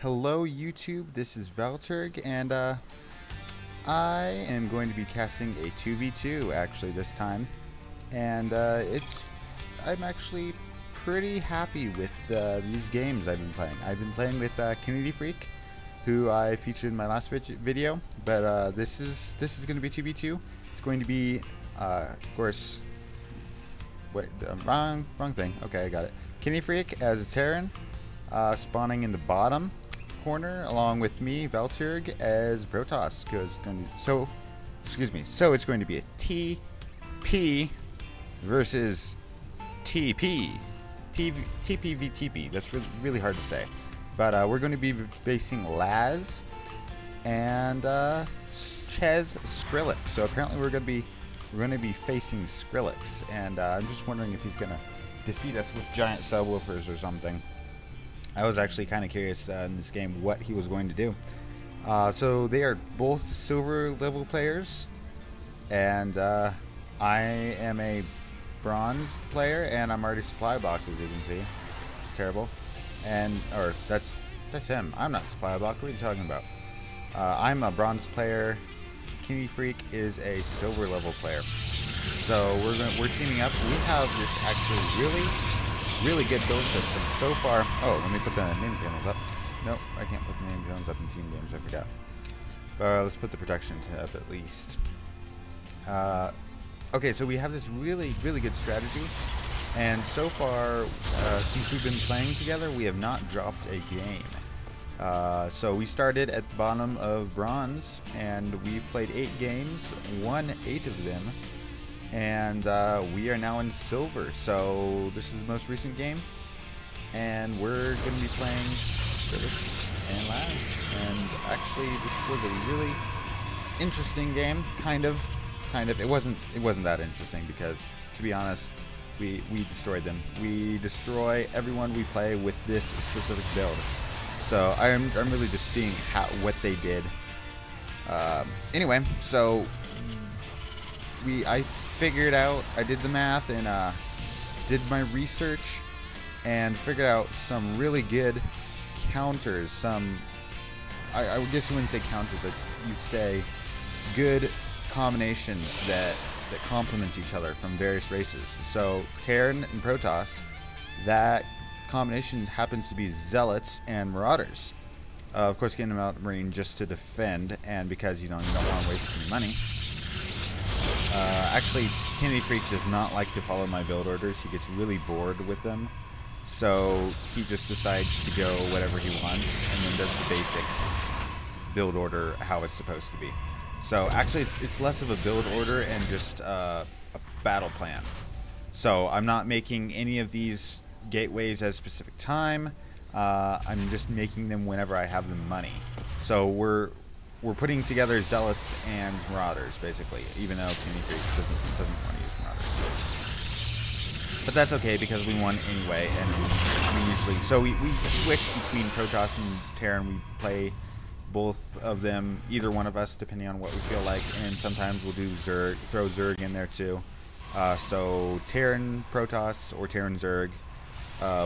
Hello YouTube, this is Valturg, and I am going to be casting a 2v2 actually this time, and I'm actually pretty happy with these games I've been playing. I've been playing with KennedyFreak, who I featured in my last video, but this is going to be 2v2. It's going to be, of course, wait, wrong thing. Okay, I got it. KennedyFreak as a Terran, spawning in the bottom corner, along with me, Valturg, as Protoss. So it's going to be a TP versus TP. TP v TP. That's really hard to say. But we're going to be facing Laz and Ches Skrillex. So apparently we're going to be facing Skrillex, and I'm just wondering if he's going to defeat us with giant subwoofers or something. I was actually kind of curious in this game what he was going to do. So they are both silver level players, and I am a bronze player, and I'm already supply box, as you can see. It's terrible. Or that's him. I'm not supply box. What are you talking about? I'm a bronze player. KennedyFreak is a silver level player. So we're teaming up. We have this actually really good build system so far. Oh, let me put the name panels up. Nope, I can't put the name panels up in team games. I forgot. But let's put the protection tab at least. Okay, so we have this really good strategy, and so far, since we've been playing together, we have not dropped a game. So we started at the bottom of bronze, and we've played 8 games, won 8 of them. And we are now in silver, so this is the most recent game, and we're going to be playing Skrillex and Laz. And actually, this was a really interesting game, kind of. It wasn't that interesting because, to be honest, we destroyed them. We destroy everyone we play with this specific build. So I'm really just seeing what they did. Anyway, so I figured out, I did the math and did my research and figured out some really good counters. I guess you wouldn't say counters, you'd say good combinations that complement each other from various races. So Terran and Protoss, that combination happens to be Zealots and Marauders. Of course, getting them out Marine just to defend, and because you don't want to waste any money. Actually, KennedyFreak does not like to follow my build orders. He gets really bored with them. So he just decides to go whatever he wants and then does the basic build order how it's supposed to be. So actually, it's less of a build order and just a battle plan. So I'm not making any of these gateways at a specific time. I'm just making them whenever I have the money. So we're putting together Zealots and Marauders, basically, even though KennedyFreak doesn't want to use Marauders. But that's okay, because we won anyway, and we usually... So we switch between Protoss and Terran. We play both of them, either one of us, depending on what we feel like, and sometimes we'll do Zerg, throw Zerg in there too. So Terran Protoss or Terran Zerg.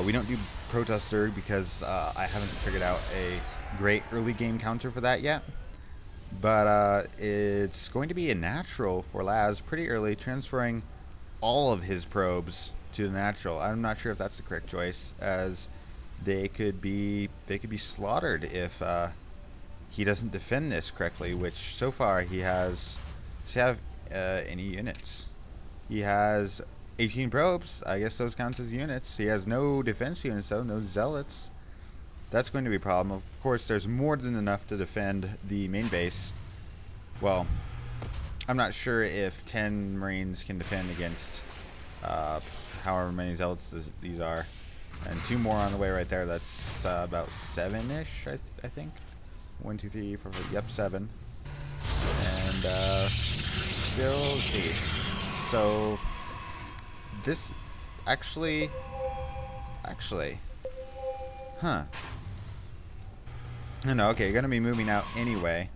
We don't do Protoss Zerg because I haven't figured out a great early game counter for that yet. But it's going to be a natural for Laz pretty early, transferring all of his probes to the natural. I'm not sure if that's the correct choice, as they could be slaughtered if he doesn't defend this correctly. Which so far he has. Does he have any units? He has 18 probes. I guess those count as units. He has no defense units though, no Zealots. That's going to be a problem. Of course, there's more than enough to defend the main base. Well, I'm not sure if 10 Marines can defend against however many Zealots these are. And 2 more on the way right there. That's about 7-ish, I think. 1, 2, 3, 4, 5. Yep, 7. And still, let's see. So this actually, huh? No, okay, you're gonna be moving out anyway.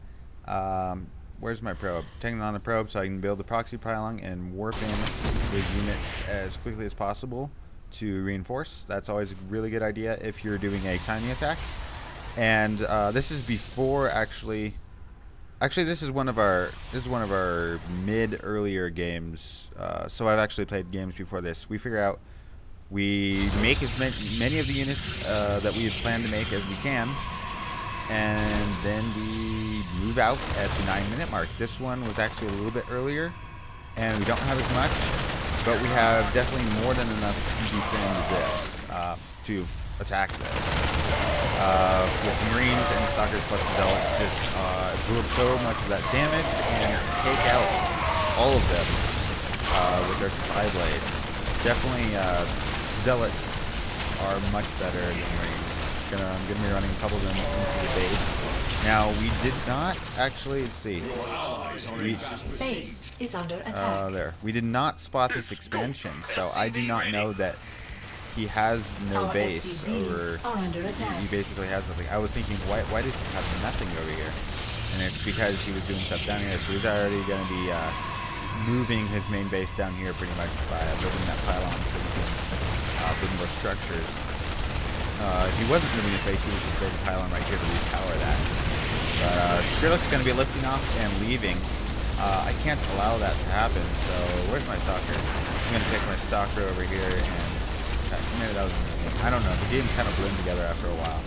Where's my probe? Taking on the probe so I can build the proxy pylon and warp in the units as quickly as possible to reinforce. That's always a really good idea if you're doing a timing attack. And this is before actually this is one of our mid earlier games. So I've actually played games before this. We figure out we make as many of the units that we had planned to make as we can, and then we move out at the 9-minute mark. This one was actually a little bit earlier, and we don't have as much, but we have definitely more than enough to defend this, to attack this. With Marines and Stalkers plus the Zealots, just absorb so much of that damage and take out all of them with their side blades. Definitely, Zealots are much better than Marines. I'm gonna be running a couple of them into the base. Now, we did not actually, let's see. Base is under attack. There. We did not spot this expansion, so I do not know that he has no base, or he basically has nothing. I was thinking, why does he have nothing over here? And it's because he was doing stuff down here, so he's already going to be moving his main base down here pretty much by building that pylon so he can build more structures. If he wasn't moving his base, he would just build a pylon right here to repower that. But Skrillex is going to be lifting off and leaving. I can't allow that to happen, so where's my stalker? I'm going to take my stalker over here and attack. Maybe that was, I don't know, the games kind of blend together after a while.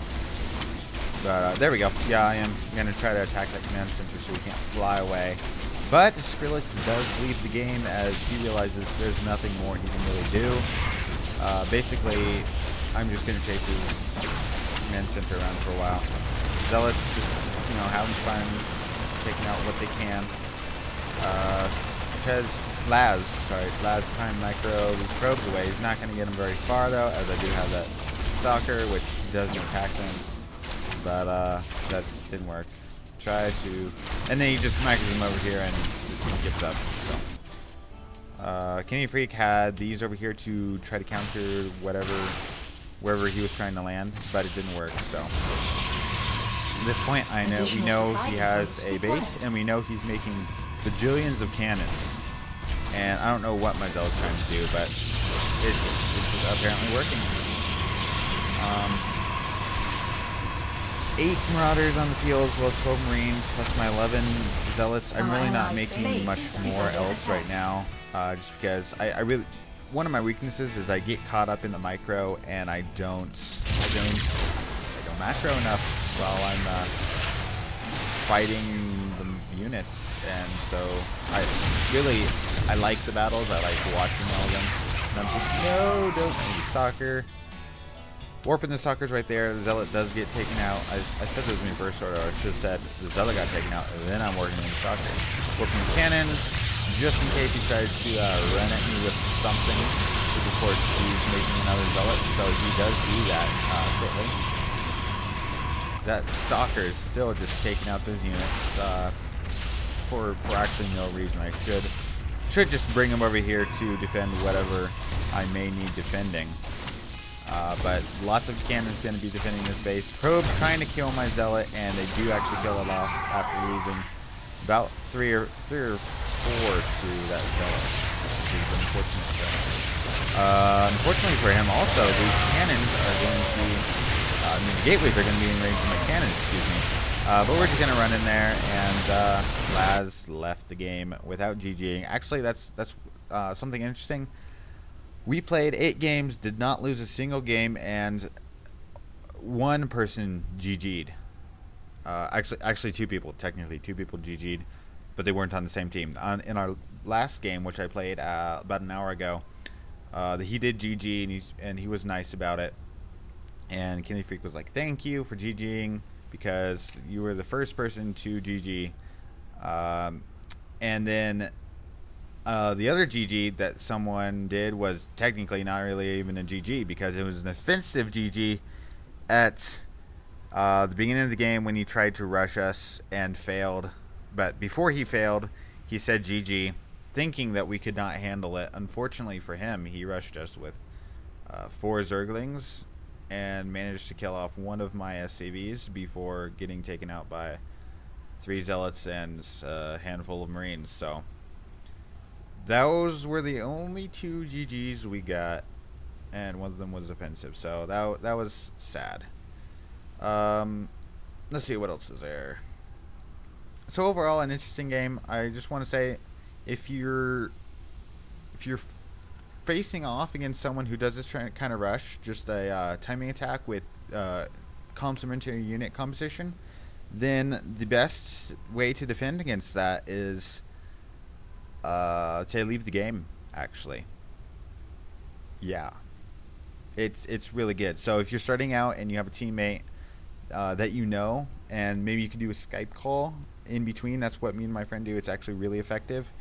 But there we go. Yeah, I am going to try to attack that command center so he can't fly away. But Skrillex does leave the game as he realizes there's nothing more he can really do. Basically, I'm just going to chase his command center around for a while. Zealots just, you know, having fun, taking out what they can. Because Laz behind micro these probes away. He's not going to get him very far though, as I do have that stalker, which doesn't attack them. But that didn't work. Try to, and then he just micros him over here and just gives up. So, KennedyFreak had these over here to try to counter wherever he was trying to land, but it didn't work. So at this point, we know he has a base, and we know he's making bajillions of cannons. And I don't know what my Zealot's trying to do, but it's apparently working. 8 Marauders on the field, as well as 12 Marines, plus my 11 Zealots. I'm really not making much more else right now, just because I really, one of my weaknesses is I get caught up in the micro, and I don't macro enough while I'm fighting the units. And so I like the battles. I like watching all of them. And I'm just, no, don't need Stalker. Warping the Stalker's right there. The Zealot does get taken out. I said this in reverse order. I should have said the Zealot got taken out, and then I'm working on the Stalker. Warping the cannons, just in case he tries to run at me with something. Which of course he's making another Zealot, so he does do that quickly. That Stalker is still just taking out those units. For actually no reason. I should just bring him over here to defend whatever I may need defending. But lots of cannons going to be defending this base. Probe trying to kill my Zealot, and they do actually kill it off after losing about three or four to that Zealot. Which is unfortunate. Unfortunately for him, also these cannons are going to the gateways are going to be in range of my cannons. Excuse me. But we're just going to run in there, and Laz left the game without GGing. Actually, that's something interesting. We played 8 games, did not lose a single game, and one person GG'd. Actually 2 people. Technically 2 people GG'd, but they weren't on the same team. In our last game, which I played about an hour ago, he did GG, and he was nice about it. And KennedyFreak was like, thank you for GGing, because you were the first person to GG. And then the other GG that someone did was technically not really even a GG, because it was an offensive GG at the beginning of the game when he tried to rush us and failed. But before he failed, he said GG, thinking that we could not handle it. Unfortunately for him, he rushed us with 4 Zerglings and managed to kill off one of my SCVs before getting taken out by 3 Zealots and a handful of Marines. So those were the only 2 GGs we got, and one of them was offensive. So that was sad. Let's see what else is there. So overall, an interesting game. I just want to say, if you're facing off against someone who does this kind of rush, just a timing attack with complementary unit composition, then the best way to defend against that is say leave the game. Actually, yeah, it's really good. So if you're starting out and you have a teammate that you know, and maybe you can do a Skype call in between. That's what me and my friend do. It's actually really effective.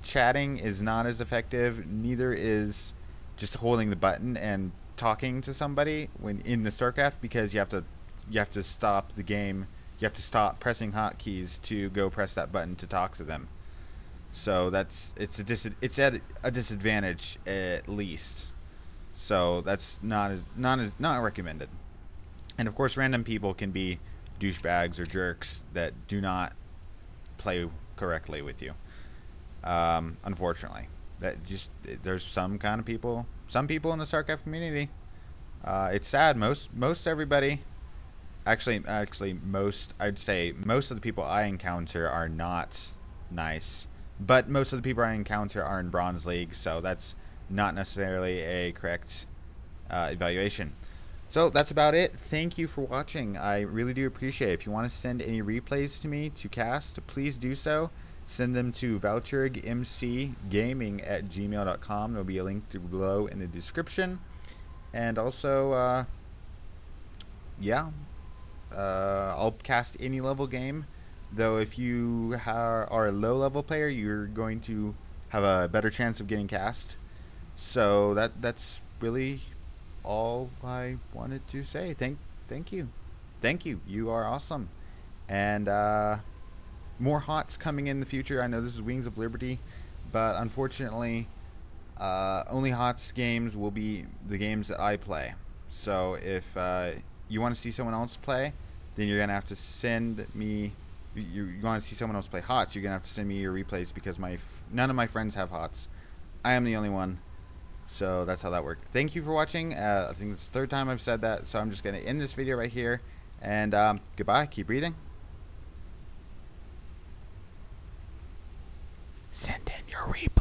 Chatting is not as effective. Neither is just holding the button and talking to somebody when in the StarCraft, because you have to stop the game. You have to stop pressing hotkeys to go press that button to talk to them. So it's at a disadvantage at least. So that's not recommended. And of course, random people can be douchebags or jerks that do not play correctly with you. Unfortunately, there's some kind of people, some people in the StarCraft community. It's sad. Most everybody, actually most, I'd say most of the people I encounter are not nice. But most of the people I encounter are in Bronze League, so that's not necessarily a correct evaluation. So that's about it. Thank you for watching. I really do appreciate it. If you want to send any replays to me to cast, please do so. Send them to valturgmcgaming@gmail.com. There'll be a link below in the description. And also, yeah, I'll cast any level game. Though if you are a low-level player, you're going to have a better chance of getting cast. So that's really all I wanted to say. Thank you. You are awesome. And more HOTS coming in the future. I know this is Wings of Liberty, but unfortunately, only HOTS games will be the games that I play. So if you want to see someone else play, then you're gonna have to send me. You want to see someone else play HOTS, you're gonna have to send me your replays, because none of my friends have HOTS. I am the only one. So that's how that worked. Thank you for watching. I think it's the third time I've said that, so I'm just going to end this video right here. And goodbye. Keep breathing. Send in your replay.